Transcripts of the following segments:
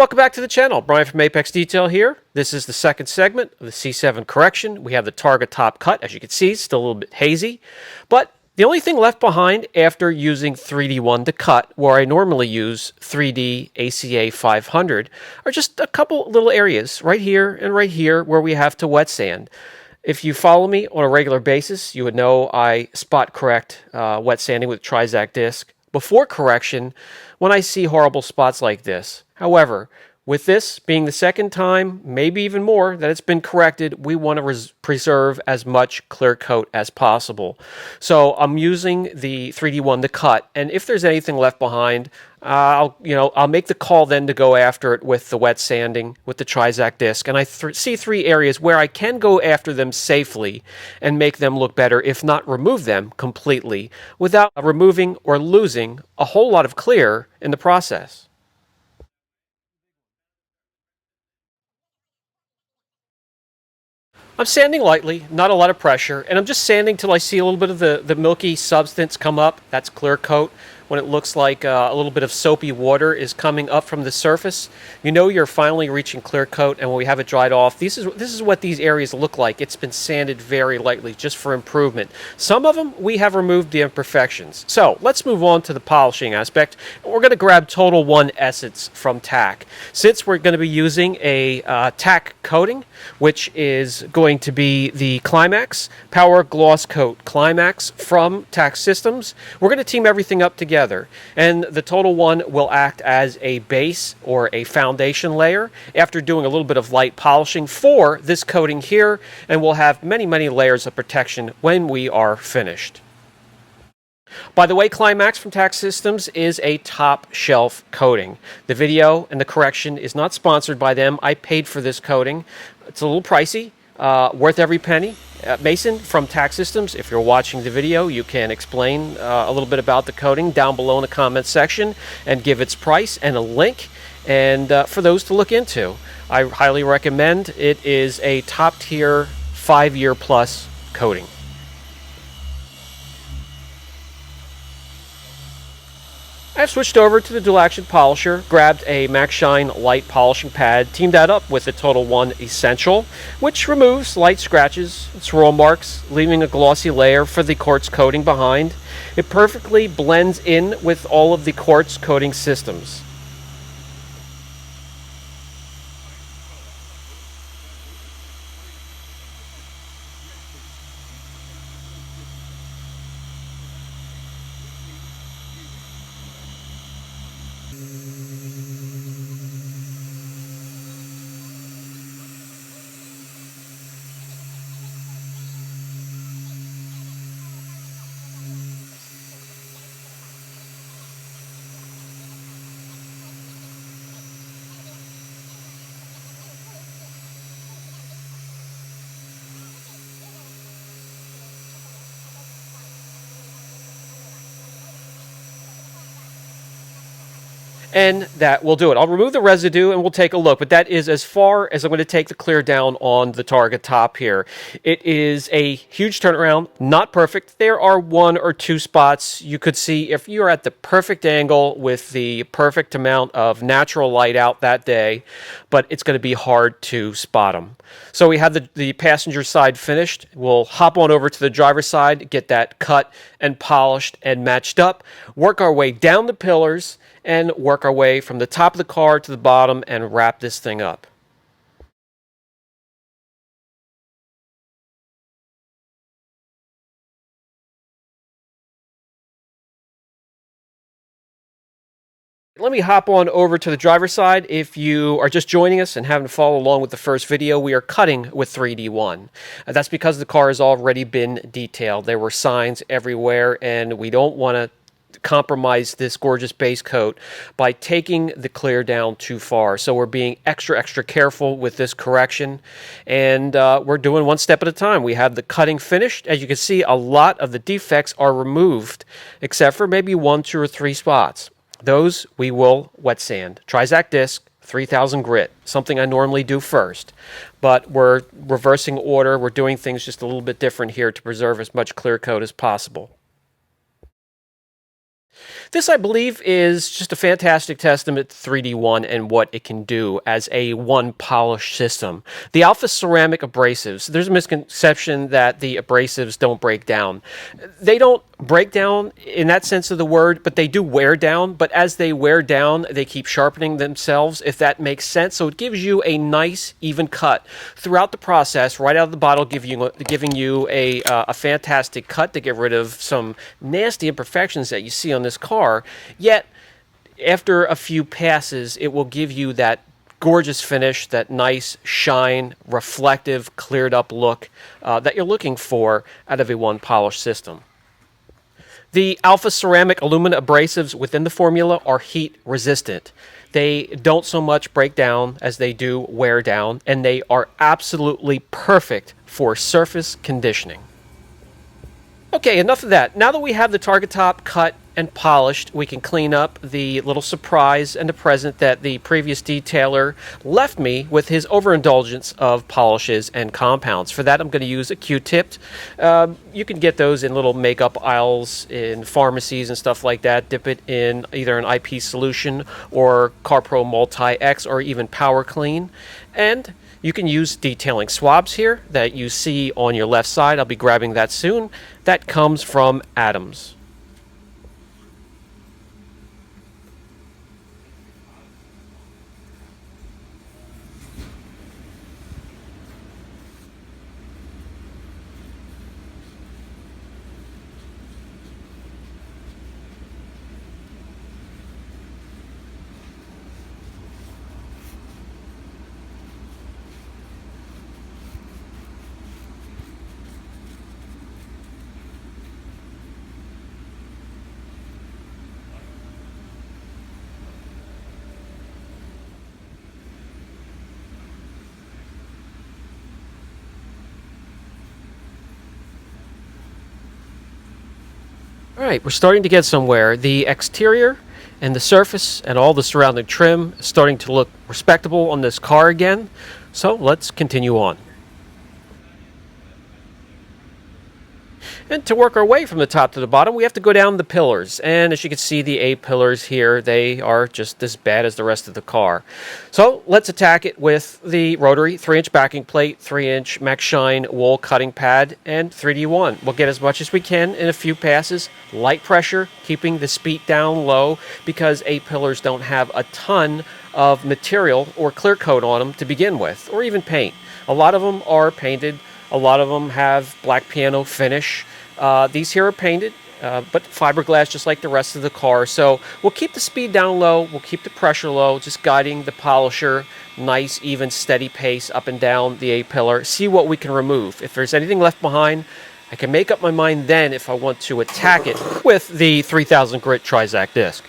Welcome back to the channel. Brian from Apex Detail here. This is the second segment of the C7 correction. We have the target top cut. As you can see, it's still a little bit hazy. But the only thing left behind after using 3D1 to cut, where I normally use 3D ACA 500, are just a couple little areas right here and right here where we have to wet sand. If you follow me on a regular basis, you would know I spot correct wet sanding with Trizact disc before correction when I see horrible spots like this. However, with this being the second time, maybe even more, that it's been corrected, we want to preserve as much clear coat as possible. So I'm using the 3D1 to cut, and if there's anything left behind, I'll make the call then to go after it with the wet sanding, with the Trizact disc, and I see three areas where I can go after them safely and make them look better, if not remove them completely, without removing or losing a whole lot of clear in the process. I'm sanding lightly, not a lot of pressure, and I'm just sanding till I see a little bit of the milky substance come up. That's clear coat. When it looks like a little bit of soapy water is coming up from the surface, you know you're finally reaching clear coat, and when we have it dried off, this is what these areas look like. It's been sanded very lightly just for improvement. Some of them, we have removed the imperfections. So let's move on to the polishing aspect. We're going to grab Total 1 Essence from TAC. Since we're going to be using a TAC coating, which is going to be the Climax Power Gloss Coat Climax from TAC Systems, we're going to team everything up together. And the Total 1 will act as a base or a foundation layer after doing a little bit of light polishing for this coating here, and we'll have many layers of protection when we are finished. By the way, Climax from TAC Systems is a top shelf coating. The video and the correction is not sponsored by them. I paid for this coating. It's a little pricey, worth every penny. Mason from TAC Systems, if you're watching the video, you can explain a little bit about the coating down below in the comments section and give its price and a link, and for those to look into. I highly recommend. It is a top tier 5-year plus coating. I've switched over to the dual action polisher, grabbed a Max Shine light polishing pad, teamed that up with the Total 1 Essential, which removes light scratches and swirl marks, leaving a glossy layer for the quartz coating behind. It perfectly blends in with all of the quartz coating systems. And that will do it. I'll remove the residue and we'll take a look, but that is as far as I'm going to take the clear down on the target top here. It is a huge turnaround, not perfect. There are 1 or 2 spots you could see if you're at the perfect angle with the perfect amount of natural light out that day, but it's going to be hard to spot them. So we have the passenger side finished. We'll hop on over to the driver's side, get that cut and polished and matched up, work our way down the pillars, and work our way from the top of the car to the bottom and wrap this thing up. Let me hop on over to the driver's side. If you are just joining us and haven't followed along with the first video, we are cutting with 3D1. That's because the car has already been detailed. There were signs everywhere, and we don't want to compromise this gorgeous base coat by taking the clear down too far. So we're being extra careful with this correction, and we're doing one step at a time. We have the cutting finished. As you can see, a lot of the defects are removed, except for maybe 1, 2, or 3 spots. Those we will wet sand. Trizact disc, 3000 grit, something I normally do first. But we're reversing order. We're doing things just a little bit different here to preserve as much clear coat as possible. This, I believe, is just a fantastic testament to 3D1 and what it can do as a one polish system. The alpha ceramic abrasives, there's a misconception that the abrasives don't break down. They don't break down in that sense of the word, but they do wear down. But as they wear down, they keep sharpening themselves, if that makes sense. So it gives you a nice, even cut throughout the process, right out of the bottle, giving you a fantastic cut to get rid of some nasty imperfections that you see on this car. Yet, after a few passes, it will give you that gorgeous finish, that nice shine, reflective, cleared up look that you're looking for out of a one polish system. The alpha ceramic alumina abrasives within the formula are heat resistant. They don't so much break down as they do wear down, and they are absolutely perfect for surface conditioning. Okay, enough of that. Now that we have the target top cut and polished, we can clean up the little surprise and the present that the previous detailer left me with his overindulgence of polishes and compounds. For that, I'm going to use a Q-tip. You can get those in little makeup aisles in pharmacies and stuff like that. Dip it in either an IP solution or CarPro Multi-X or even Power Clean. And you can use detailing swabs here that you see on your left side. I'll be grabbing that soon. That comes from Adams. All right, we're starting to get somewhere. The exterior and the surface and all the surrounding trim is starting to look respectable on this car again. So let's continue on. And to work our way from the top to the bottom, we have to go down the pillars. And as you can see, the A pillars here, they are just as bad as the rest of the car. So let's attack it with the rotary 3-inch backing plate, 3-inch Max Shine wool cutting pad, and 3D1. We'll get as much as we can in a few passes. Light pressure, keeping the speed down low because A pillars don't have a ton of material or clear coat on them to begin with, or even paint. A lot of them are painted. A lot of them have black piano finish. These here are painted, but fiberglass just like the rest of the car. So we'll keep the speed down low. We'll keep the pressure low, just guiding the polisher. Nice, even, steady pace up and down the A-pillar. See what we can remove. If there's anything left behind, I can make up my mind then if I want to attack it with the 3000 grit Trizac disc.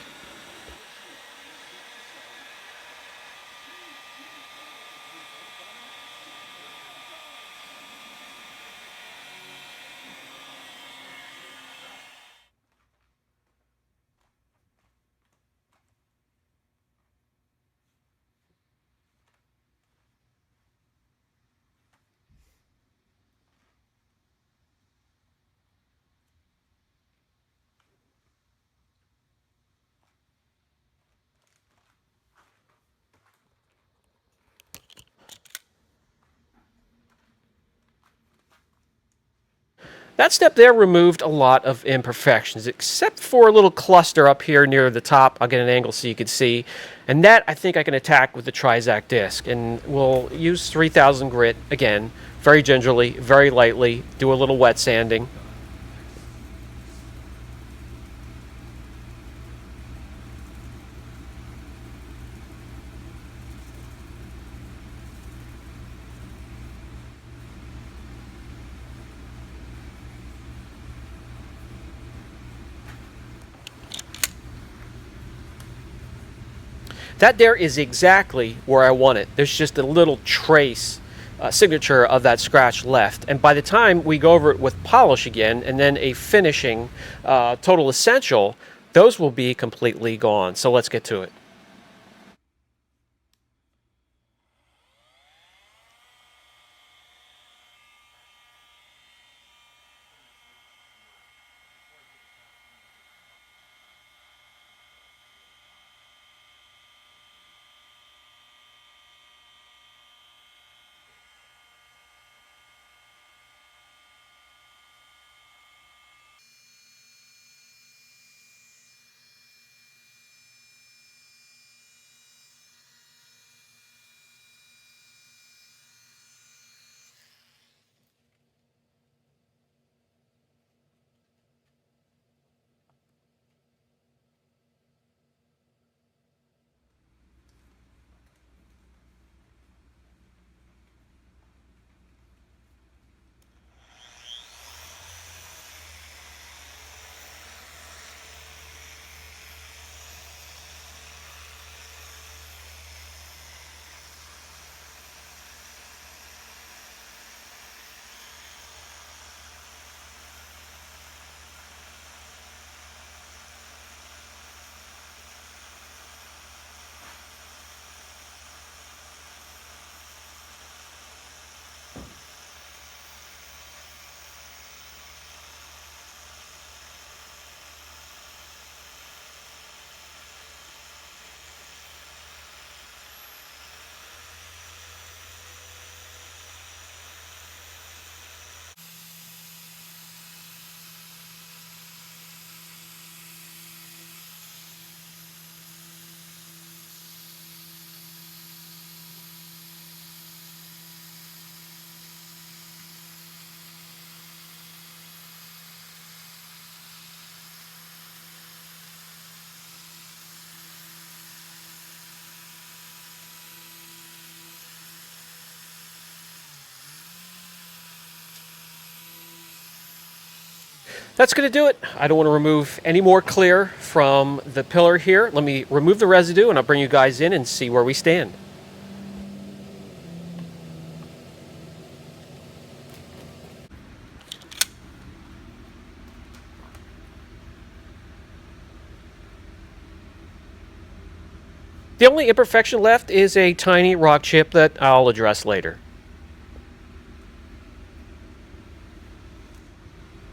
That step there removed a lot of imperfections, except for a little cluster up here near the top. I'll get an angle so you can see. And that, I think I can attack with the Trizac disc. And we'll use 3000 grit, again, very gingerly, very lightly, do a little wet sanding. That there is exactly where I want it. There's just a little trace, signature of that scratch left. And by the time we go over it with polish again, and then a finishing total essential, those will be completely gone. So let's get to it. That's going to do it. I don't want to remove any more clear from the pillar here. Let me remove the residue and I'll bring you guys in and see where we stand. The only imperfection left is a tiny rock chip that I'll address later.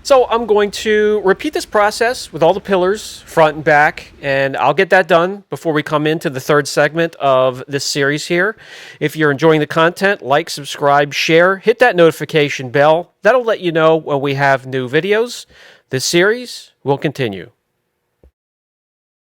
So I'm going to repeat this process with all the pillars, front and back, and I'll get that done before we come into the third segment of this series here. If you're enjoying the content, like, subscribe, share, hit that notification bell. That'll let you know when we have new videos. This series will continue.